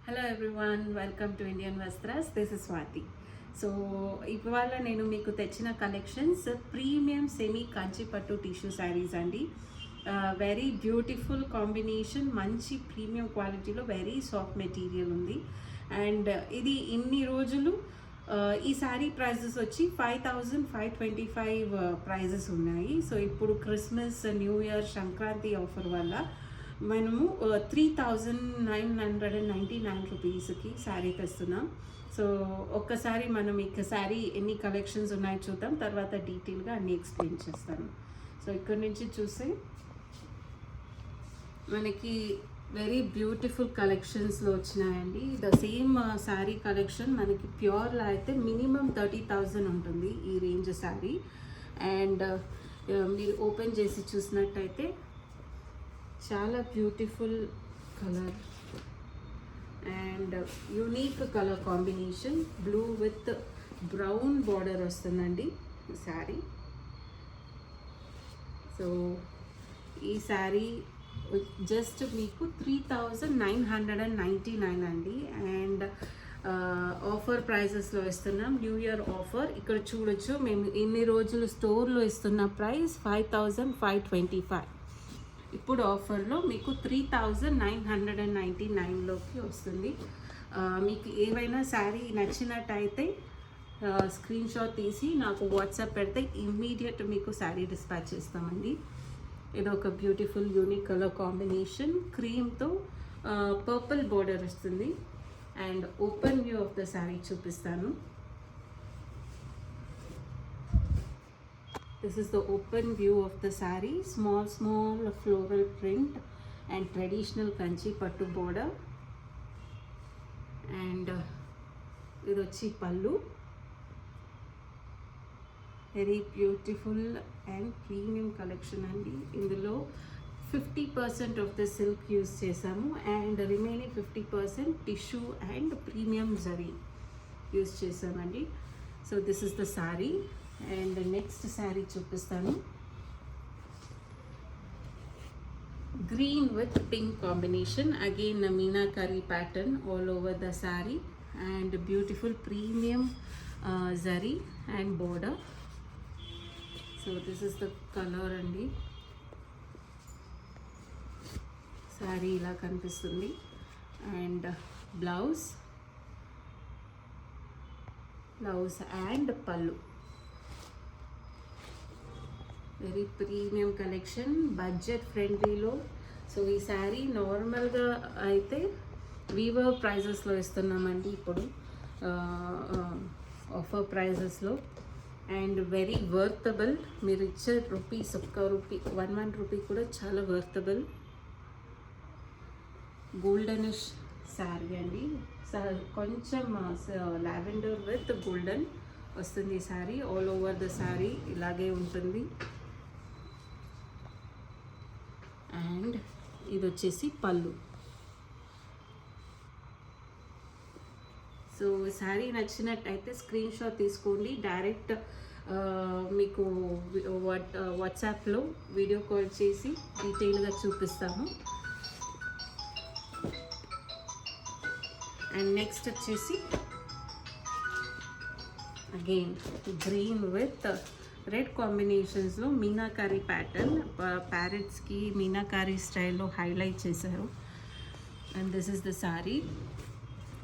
Hello everyone, welcome to Indian Vastras. This is Swathi. So ఇవాళ నేను మీకు తెచ్చిన collections premium semi Kanchipattu tissue saris అండి. వెరీ బ్యూటిఫుల్ కాంబినేషన్, మంచి ప్రీమియం క్వాలిటీలో వెరీ సాఫ్ట్ మెటీరియల్ ఉంది. అండ్ ఇది ఇన్ని రోజులు ఈ శారీ ప్రైజెస్ వచ్చి 5525 ప్రైజెస్ ఉన్నాయి. సో ఇప్పుడు Christmas, new year, Sankranti offer వల్ల మనము 3999 రూపీస్కి శారీ తెస్తున్నాం. సో ఒక్కసారి మనం ఇక శారీ ఎన్ని కలెక్షన్స్ ఉన్నాయో చూద్దాం, తర్వాత డీటెయిల్గా అన్నీ ఎక్స్ప్లెయిన్ చేస్తాను. సో ఇక్కడ నుంచి చూస్తే మనకి వెరీ బ్యూటిఫుల్ కలెక్షన్స్లో వచ్చినాయండి. ద సేమ్ శారీ కలెక్షన్ మనకి ప్యూర్లో అయితే మినిమం 30,000 ఉంటుంది ఈ రేంజ్ శారీ. అండ్ మీరు ఓపెన్ చేసి చూసినట్టయితే చాలా beautiful colour and unique colour combination, blue with brown border వస్తుందండి ఈ శారీ. సో ఈ శారీ జస్ట్ మీకు 3999 అండి. అండ్ ఆఫర్ ప్రైజెస్లో ఇస్తున్నాం, న్యూ ఇయర్ ఆఫర్. ఇక్కడ చూడొచ్చు, మేము ఇన్ని రోజులు స్టోర్లో ఇస్తున్న ప్రైస్ 5525. ఇప్పుడు ఆఫర్లో మీకు 3999లోకి వస్తుంది. మీకు ఏవైనా శారీ నచ్చినట్టయితే స్క్రీన్ షాట్ తీసి నాకు వాట్సాప్ పెడితే ఇమ్మీడియట్ మీకు శారీ డిస్పాచ్ చేస్తామండి. ఇది ఒక బ్యూటిఫుల్ యూనిక్ కలర్ కాంబినేషన్, క్రీమ్తో పర్పుల్ బోర్డర్ వస్తుంది. And open view of the sari చూపిస్తాను. This is the open view of the saree. Small floral print and traditional kanchi pattu border. And idu vachi pallu. Very beautiful and premium collection andi. Indulo 50% of the silk use chesamu and remaining 50% tissue and premium zari use chesamandi. So this is the saree. And next sari చూపిస్తాను. Green with pink combination, again meenakari pattern all over the sari and beautiful premium zari and border. So this is the colour అండి. శారీ ఇలా కనిపిస్తుంది. And blouse and pallu. Very premium collection, budget ఫ్రెండ్లీలో. So ఈ శారీ నార్మల్గా అయితే Weaver ప్రైజెస్లో ఇస్తున్నామండి ఇప్పుడు ఆఫర్ ప్రైజెస్లో. And very worthable. మీరు ఇచ్చే రూపీస్, ఒక్క రూపీ, 1 రూపీ కూడా చాలా వర్తబుల్. గోల్డెనిష్ శారీ అండి. కొంచెం లావెండర్ విత్ గోల్డెన్ వస్తుంది ఈ sari. All over the sari ఇలాగే ఉంటుంది. అండ్ ఇది వచ్చేసి పళ్ళు. సో శారీ నచ్చినట్టయితే స్క్రీన్ షాట్ తీసుకోండి. డైరెక్ట్ మీకు వాట్సాప్లో వీడియో కాల్ చేసి డీటెయిల్గా చూపిస్తాము. అండ్ నెక్స్ట్ వచ్చేసి అగైన్ గ్రీన్ విత్ రెడ్ కాంబినేషన్స్లో మీనాకారీ ప్యాటర్న్, ప్యారెట్స్కి మీనాకారీ స్టైల్లో హైలైట్ చేశారు. And this is the sari.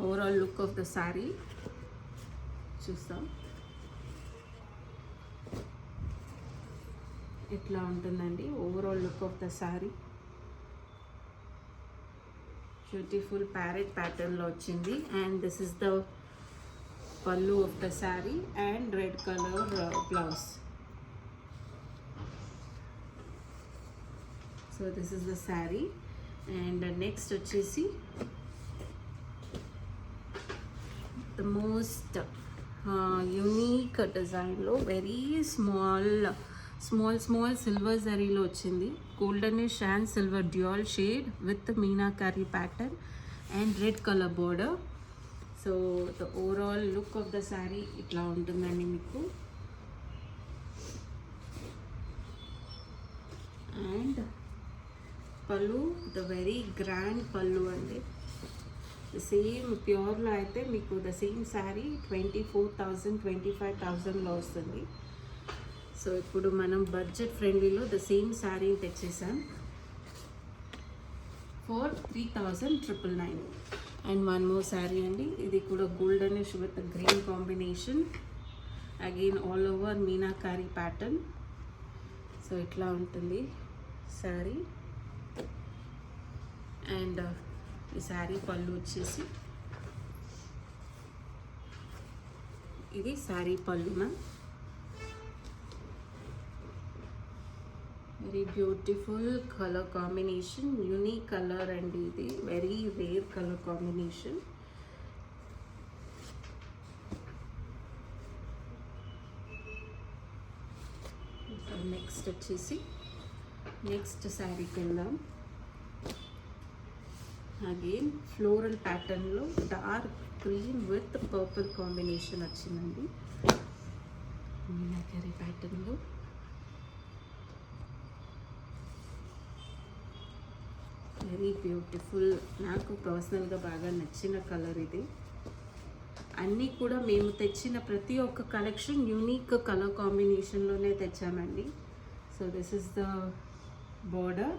Overall look of the sari చూస్తాం. ఇట్లా ఉంటుందండి overall look of the sari. Beautiful parrot ప్యాటర్న్లో వచ్చింది. And this is the pallu of the sari and red colour blouse. So this is the sari. And next వచ్చేసి the most unique డిజైన్లో very small silver జరీలో వచ్చింది. Goldenish and silver dual shade with meenakari pattern and red colour border. So the overall look of the sari ఇట్లా ఉంటుందండి మీకు. And పళ్ళు, the very grand పళ్ళు అండి. సేమ్ ప్యూర్లో అయితే మీకు ద సేమ్ శారీ 24,000 25,000లో వస్తుంది. సో ఇప్పుడు మనం బడ్జెట్ ఫ్రెండ్లీలో ద సేమ్ శారీ తెచ్చేసాం for 3,999. And one more sari అండి, ఇది కూడా goldenish with green combination, again all over meenakari pattern. So ఇట్లా ఉంటుంది శారీ. అండ్ ఈ శారీ పళ్ళు వచ్చేసి ఇది శారీ పళ్ళున. Very beautiful colour combination, unique colour అండి, ఇది very rare colour combination. Next వచ్చేసి నెక్స్ట్ శారీకి వెళ్దాం. అగైన్ ఫ్లోరల్ ప్యాటర్న్లో dark green with purple combination వచ్చిందండి, మీనాకరీ ప్యాటర్న్లో. వెరీ బ్యూటిఫుల్, నాకు పర్సనల్గా బాగా నచ్చిన కలర్ ఇది. అన్నీ కూడా మేము తెచ్చిన ప్రతి ఒక్క కలెక్షన్ యూనిక్ కలర్ కాంబినేషన్లోనే తెచ్చామండి. So this is the border.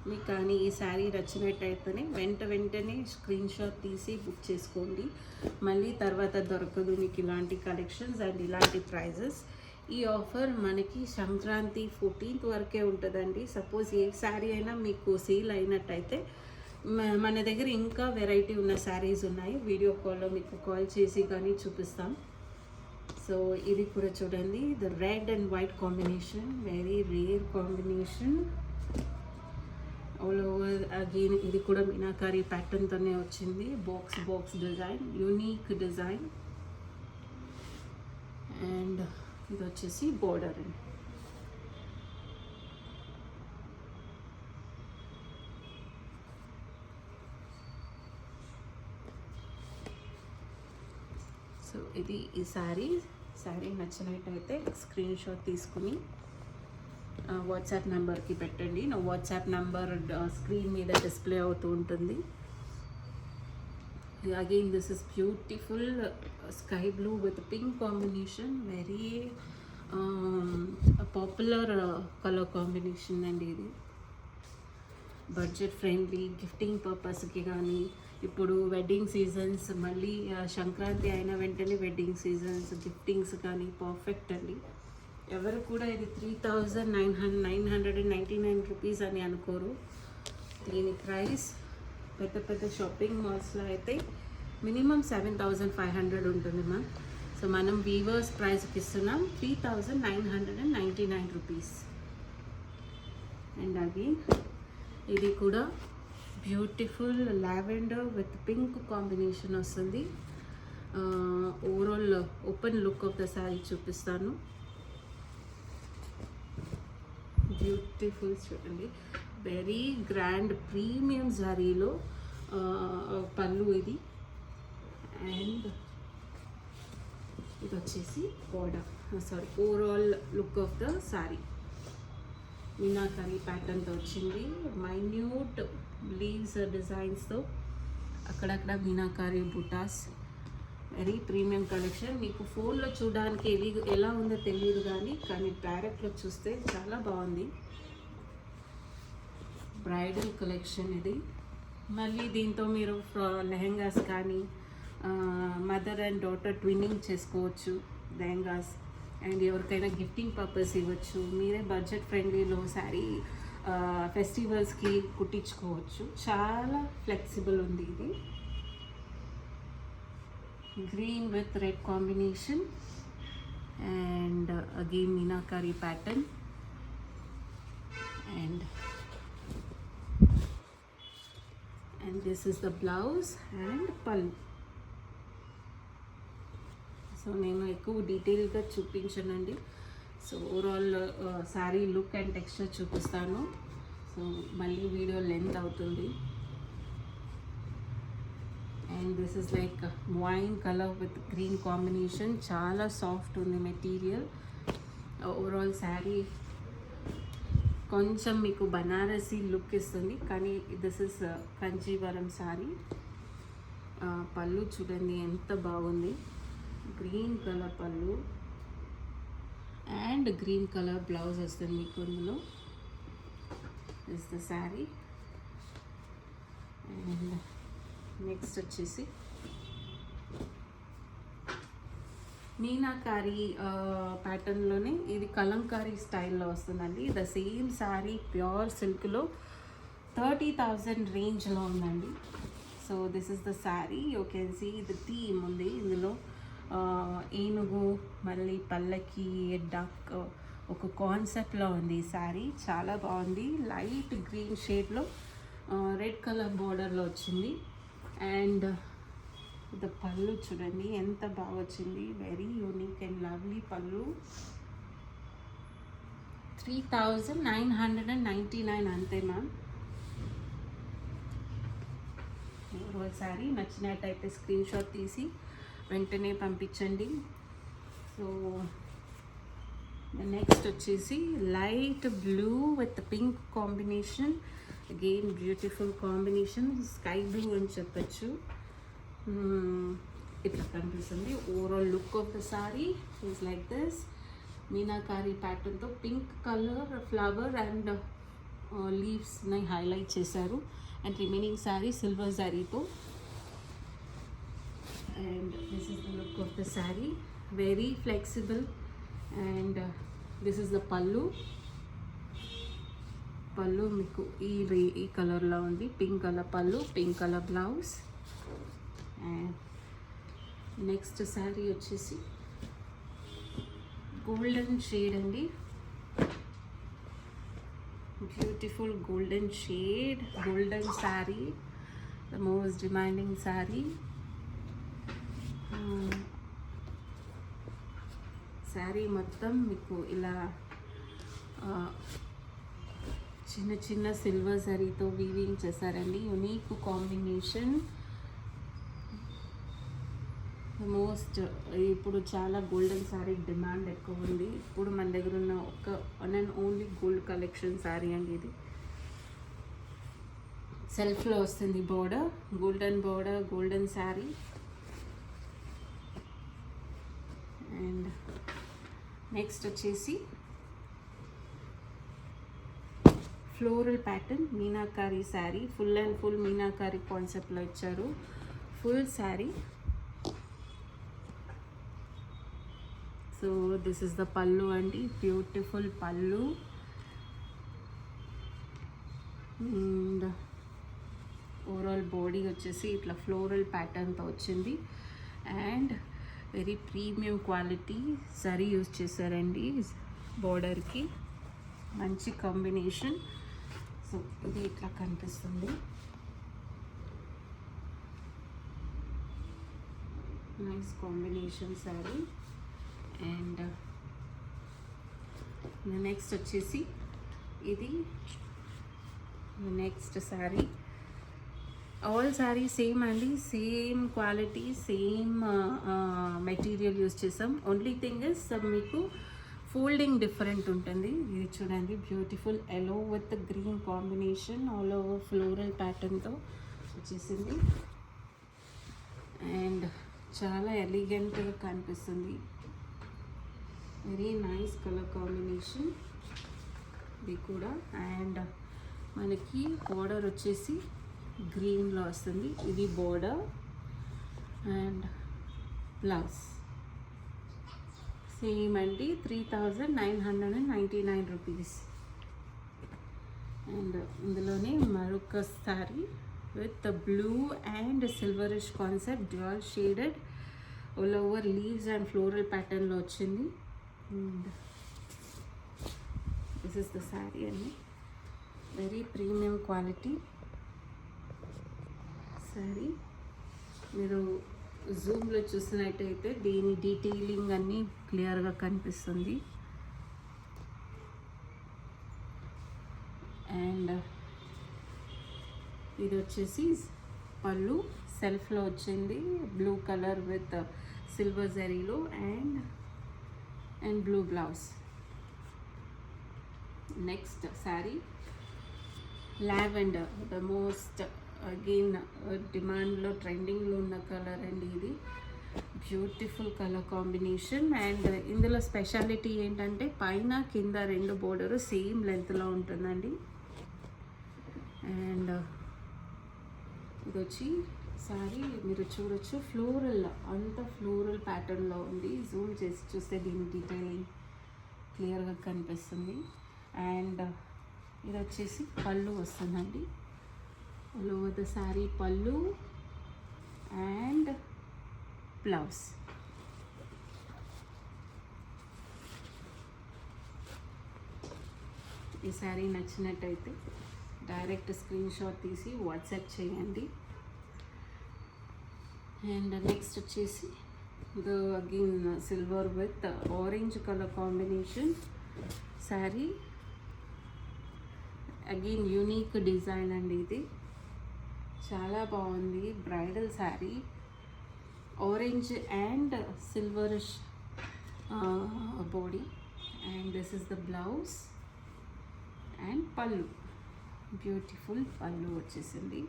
మీకు కానీ ఈ శారీ నచ్చినట్టయితేనే వెంటనే స్క్రీన్ షాట్ తీసి బుక్ చేసుకోండి, మళ్ళీ తర్వాత దొరకదు మీకు ఇలాంటి కలెక్షన్స్ అండ్ ఇలాంటి ప్రైజెస్. ఈ ఆఫర్ మనకి సంక్రాంతి 14th వరకే ఉంటుందండి. సపోజ్ ఏ శారీ అయినా మీకు సేల్ అయినట్టయితే మన దగ్గర ఇంకా వెరైటీ ఉన్న శారీస్ ఉన్నాయి, వీడియో కాల్లో మీకు కాల్ చేసి కానీ చూపిస్తాం. సో ఇది కూడా చూడండి, the red and white combination, very rare combination all over. Again ఇది కూడా మీనాకారి ప్యాటర్న్తోనే వచ్చింది, box design, unique design. And ఇది వచ్చేసి బోర్డర్ అండి. సో ఇది ఈ శారీ నచ్చినట్టయితే స్క్రీన్ షాట్ తీసుకుని వాట్సాప్ నెంబర్కి పెట్టండి. నా వాట్సాప్ నెంబర్ స్క్రీన్ మీద డిస్ప్లే అవుతూ ఉంటుంది. Again this is beautiful sky blue with pink combination, very popular colour combination అండి ఇది. బడ్జెట్ ఫ్రెండ్లీ, గిఫ్టింగ్ పర్పస్కి కానీ, ఇప్పుడు వెడ్డింగ్ సీజన్స్, మళ్ళీ సంక్రాంతి అయిన వెంటనే వెడ్డింగ్ సీజన్స్, గిఫ్టింగ్స్ కానీ పర్ఫెక్ట్ అండి. ఎవరు కూడా ఇది 3,999 రూపీస్ అని అనుకోరు. దీని ప్రైస్ పెద్ద షాపింగ్ మాల్స్లో అయితే మినిమం 7,500 ఉంటుంది మ్యామ్. సో మనం వీవర్స్ ప్రైస్కి ఇస్తున్నాం 3,999 రూపీస్. అండ్ అగైన్ ఇది కూడా beautiful lavender with pink combination వస్తుంది. Overall open look of the sari చూపిస్తాను. బ్యూటిఫుల్ చూడండి, వెరీ గ్రాండ్ ప్రీమియం శారీలో పళ్ళు ఇది. అండ్ ఇది వచ్చేసి border, overall look of the sari meenakari ప్యాటర్న్తో వచ్చింది. మైన్యూట్ లీవ్స్ డిజైన్స్తో అక్కడక్కడ మీనాకారి బుటాస్, వెరీ ప్రీమియం కలెక్షన్. మీకు ఫోన్లో చూడడానికి ఎలా ఉందో తెలియదు కానీ డైరెక్ట్లో చూస్తే చాలా బాగుంది. బ్రైడల్ కలెక్షన్ ఇది. మళ్ళీ దీంతో మీరు లెహెంగాస్ కానీ మదర్ అండ్ డాటర్ ట్విన్నింగ్ చేసుకోవచ్చు లెహెంగాస్. అండ్ ఎవరికైనా గిఫ్టింగ్ పర్పస్ ఇవ్వచ్చు. మీరే బడ్జెట్ ఫ్రెండ్లీలో శారీ ఫెస్టివల్స్కి కుట్టించుకోవచ్చు. చాలా ఫ్లెక్సిబుల్ ఉంది ఇది. Green with red combination and again Meenakari pattern, and this is the blouse and pallu. So నేను ఎక్కువ డీటెయిల్గా చూపించనండి. So overall sari look and texture చూపిస్తాను. సో మళ్ళీ వీడియో లెంత్ అవుతుంది. And this is like wine colour with green combination, చాలా soft ఉంది material. Overall sari కొంచెం మీకు బనారసి లుక్ ఇస్తుంది, కానీ దిస్ ఇస్ కంచీవరం సారీ. పళ్ళు చూడండి ఎంత బాగుంది, గ్రీన్ కలర్ పళ్ళు అండ్ గ్రీన్ కలర్ బ్లౌజ్ వస్తుంది మీకు. ఇందులో is the sari. And next వచ్చేసి మీనాకారి ప్యాటర్న్లోనే ఇది కలంకారీ స్టైల్లో వస్తుందండి. ద సేమ్ శారీ ప్యూర్ సిల్క్లో 30,000 రేంజ్లో ఉందండి. So this is the sari. You can see the theme ఉంది ఇందులో. ఏనుగు, మళ్ళీ పల్లకి, డక్, ఒక కాన్సెప్ట్లో ఉంది ఈ శారీ. చాలా బాగుంది. లైట్ గ్రీన్ షేడ్లో రెడ్ కలర్ బార్డర్లో వచ్చింది. అండ్ ద పళ్ళు చూడండి ఎంత బాగా వచ్చింది, వెరీ యూనిక్ అండ్ లవ్లీ పళ్ళు. 3,999 అంతే మ్యామ్. ఎవరో శారీ నచ్చినట్టయితే స్క్రీన్ షాట్ తీసి వెంటనే పంపించండి. సో నెక్స్ట్ వచ్చేసి light blue with pink combination. Again beautiful combination, sky blue అని చెప్పచ్చు. ఇట్లా కనిపిస్తుంది. Overall look of the sari is like this. Meenakari ప్యాటర్న్తో పింక్ కలర్ ఫ్లవర్ అండ్ లీవ్స్ని హైలైట్ చేశారు. అండ్ రిమైనింగ్ శారీ సిల్వర్ శారీతో. And this is the look of the sari, very flexible. And this is the pallu. Pallu మీకు ఈ కలర్లో ఉంది, pink colour pallu, pink colour blouse. And next sari వచ్చేసి golden shade అండి, beautiful golden shade, golden sari, the most demanding sari. Sari మొత్తం మీకు ఇలా చిన్న చిన్న సిల్వర్ జరీతో వీవింగ్ చేశారండి. Unique combination. మోస్ట్ ఇప్పుడు చాలా గోల్డెన్ శారీ డిమాండ్ ఎక్కువ ఉంది. ఇప్పుడు మన దగ్గర ఉన్న ఒక one and only gold collection sari అండి ఇది. సెల్ఫ్లో వస్తుంది border, golden border, golden sari. And next వచ్చేసి floral pattern meenakari sari. Full and full meenakari కాన్సెప్ట్లో ఇచ్చారు full sari. So this is the pallu అండి, బ్యూటిఫుల్ పళ్ళు. అండ్ ఓవరాల్ బాడీ వచ్చేసి ఇట్లా ఫ్లోరల్ ప్యాటర్న్తో వచ్చింది. And very premium quality zari use చేశారండి బార్డర్కి, మంచి కాంబినేషన్. సో ఇది ఇట్లా కనిపిస్తుంది, nice combination sari. And next వచ్చేసి ఇది next sari. All sari same అండి, same quality, same material use చేసాం. ఓన్లీ థింగ్ ఇస్ మీకు ఫోల్డింగ్ డిఫరెంట్ ఉంటుంది. ఇది చూడండి, beautiful yellow with green combination, all over floral ప్యాటర్న్తో వచ్చేసింది. అండ్ చాలా ఎలిగెంట్గా కనిపిస్తుంది, వెరీ నైస్ కలర్ కాంబినేషన్ ఇది కూడా. అండ్ మనకి బోర్డర్ వచ్చేసి గ్రీన్లో వస్తుంది, ఇది బోర్డర్. అండ్ బ్లౌజ్ సేమ్ అండి, 3,999 రూపీస్. అండ్ ఇందులోనే మరొక sorry with blue and silverish concept, dual shaded, all over leaves and floral ప్యాటర్న్లో వచ్చింది. And this is the sari అండి, వెరీ ప్రీమియం క్వాలిటీ శారీ. మీరు జూమ్లో చూసినట్టయితే దీని డీటెయిలింగ్ అన్నీ క్లియర్గా కనిపిస్తుంది. అండ్ ఇది వచ్చేసి పళ్ళు, సెల్ఫ్లో వచ్చింది, బ్లూ కలర్ విత్ సిల్వర్ జరీలో. And blue blouse. Next sari lavender, the most again డిమాండ్లో ట్రెండింగ్లో ఉన్న కలర్ అండి ఇది. Beautiful colour combination. అండ్ ఇందులో స్పెషాలిటీ ఏంటంటే పైన కింద రెండు బోర్డరు సేమ్ లెంత్లో ఉంటుందండి. అండ్ ఇది వచ్చి సారీ మీరు చూడొచ్చు, ఫ్లోరల్, అంత ఫ్లోరల్ ప్యాటర్న్లో ఉంది. జూమ్ చేసి చూస్తే దీని డీటెయిలింగ్ క్లియర్గా కనిపిస్తుంది. అండ్ ఇది వచ్చేసి పళ్ళు వస్తుందండి. ఆల్ ఓవర్ ద శారీ పళ్ళు అండ్ బ్లౌజ్. ఈ శారీ నచ్చినట్టయితే డైరెక్ట్ స్క్రీన్ షాట్ తీసి వాట్సాప్ చేయండి. అండ్ నెక్స్ట్ వచ్చేసి the again silver with orange colour combination sari. Again unique design అండి ఇది, చాలా బాగుంది. Bridal sari, orange and silverish body. And this is the blouse and పళ్ళు. బ్యూటిఫుల్ పళ్ళు వచ్చేసింది.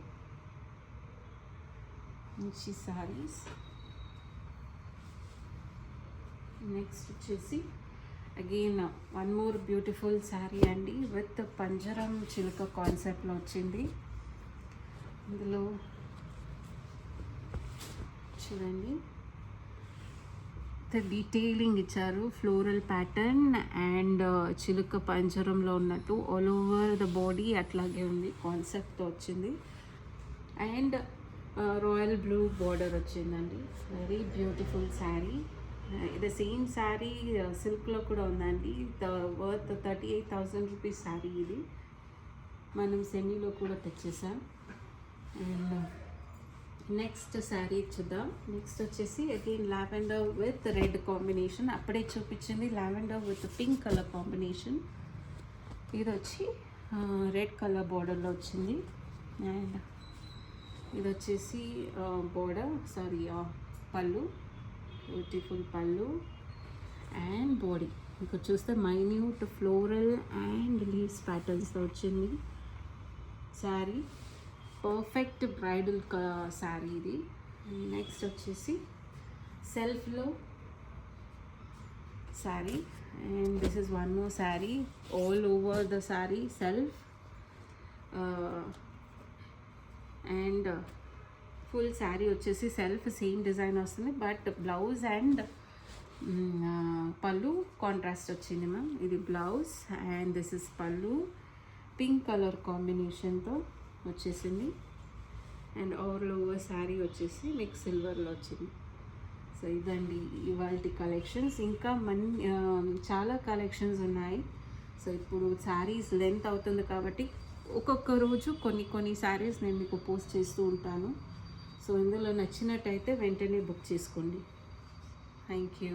మంచి శారీస్. నెక్స్ట్ వచ్చేసి again one more beautiful sari అండి, విత్ పంజరం చిలుక కాన్సెప్ట్లో వచ్చింది. ఇందులో చూడండి డీటెయిలింగ్ ఇచ్చారు, ఫ్లోరల్ ప్యాటర్న్ అండ్ చిలుక పంజరంలో ఉన్నట్టు ఆల్ ఓవర్ ద బాడీ అట్లాగే ఉంది, కాన్సెప్ట్తో వచ్చింది. అండ్ రాయల్ బ్లూ బార్డర్ వచ్చిందండి. Very beautiful sari. ఇది సేమ్ శారీ సిల్క్లో కూడా ఉందండి. వర్త్ 38,000 రూపీస్ శారీ ఇది. మనం సెమీలో కూడా తెచ్చేసాం. అండ్ నెక్స్ట్ శారీ చూద్దాం. నెక్స్ట్ వచ్చేసి again lavender with red combination. అప్పుడే చూపించింది lavender with pink colour combination. ఇది వచ్చి రెడ్ కలర్ బార్డర్లో వచ్చింది. అండ్ ఇది వచ్చేసి పళ్ళు, బ్యూటిఫుల్ పళ్ళు అండ్ బాడీ. ఇక్కడ చూస్తే మైన్యూట్ ఫ్లోరల్ అండ్ లీవ్స్ ప్యాటర్న్స్తో వచ్చింది శారీ. పర్ఫెక్ట్ బ్రైడల్ శారీ ఇది. నెక్స్ట్ వచ్చేసి సెల్ఫ్లో sari. And this is one more sari, all over the sari self. And full sari వచ్చేసి సెల్ఫ్ సేమ్ డిజైన్ వస్తుంది, బట్ బ్లౌజ్ అండ్ పళ్ళు కాంట్రాస్ట్ వచ్చింది మ్యామ్. ఇది బ్లౌజ్ అండ్ దిస్ ఇస్ పళ్ళు, పింక్ కలర్ కాంబినేషన్తో వచ్చేసింది. అండ్ ఆల్ ఓవర్ శారీ వచ్చేసి మీకు సిల్వర్లో వచ్చింది. సో ఇదండి ఇవాళ కలెక్షన్స్. ఇంకా చాలా కలెక్షన్స్ ఉన్నాయి. సో ఇప్పుడు శారీస్ లెంత్ అవుతుంది కాబట్టి ఒక్కొక్క రోజు కొన్ని శారీస్ నేను మీకు పోస్ట్ చేస్తూ ఉంటాను. సో ఇందులో నచ్చినట్టయితే వెంటనే బుక్ చేసుకోండి. Thank you.